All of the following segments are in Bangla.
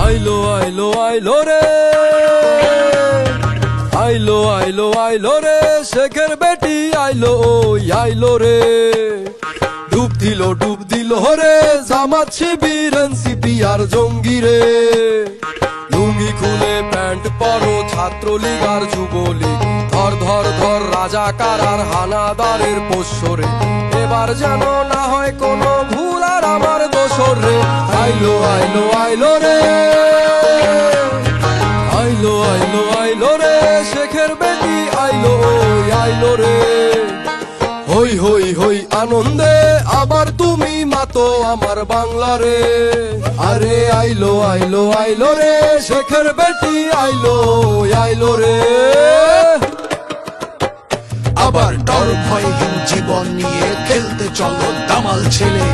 আইলো আইলো আইলো রে, আইলো আইলো আইলো রে, শেখের বেটি আইলো, ওই আইলো রে। ডুব দিল রে, জামাত শিবির এনসিপি আর জঙ্গি রে। লুঙ্গি খুলে প্যান্ট পরো, ছাত্রলীগ আর যুবলীগ, ধর ধর ধর রাজাকার আর হানাদারের পোষ্যরে। এবার যেন না হয় কোনো ভুল আর আমার দোষর রে। আইলো আইলো আইলো রে, আইলো আইলো আইলো রে, শেখের বেটি আইলো, ওই আইলো রে। হই হই হই আনন্দে আবার তুমি মাতো আমার বাংলা রে। আরে আইলো আইলো আইলো রে, শেখের বেটি আইলো, ওই আইলো রে। আবার ডর ভয়হীন জীবন নিয়ে খেলতে চলো দামাল ছেলে।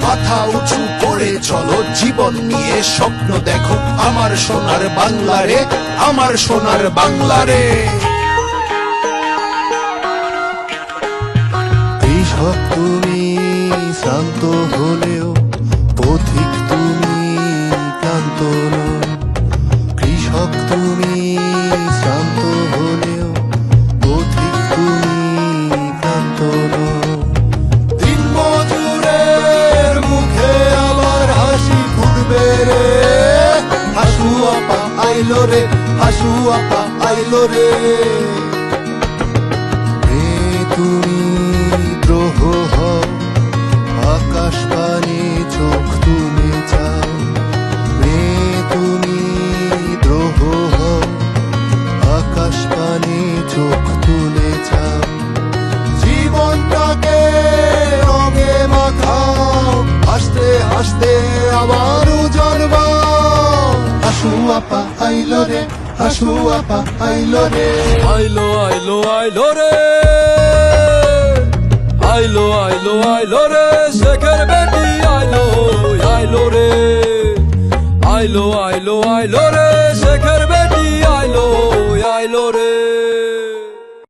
মাথা উঁচু করে চলো, জীবন নিয়ে স্বপ্ন দেখো, আমার সোনার বাংলা রে, আমার সোনার বাংলা রে। কৃষক তুমি শ্রান্ত হলেও, পথিক তুমি ক্লান্ত নও। কৃষক তুমি শ্রান্ত হলেও, পথিক তুমি ক্লান্ত নও। দিন মজুরের মুখে আবার হাসি ফুটবে রে। হাসু আপা আইলো রে, হাসু আপা আইলো রে। তুমি দ্রোহ হও, আকাশ পানে চোখ তুমি চাও। তুমি দ্রোহ হও, আকাশ পানে চোখ তুলে চাও। জীবনটাকে রঙে মাখাও, হাসতে হাসতে আবারও জন্মাও। হাসু আপা আইলো রে, হাসু আপা আইলো রে। আইলো আইলো আইলো রে, আইলো আইলো আইলো রে, শেখের বেটি আইলো, আইলো রে। আইলো আইলো আইলো রে,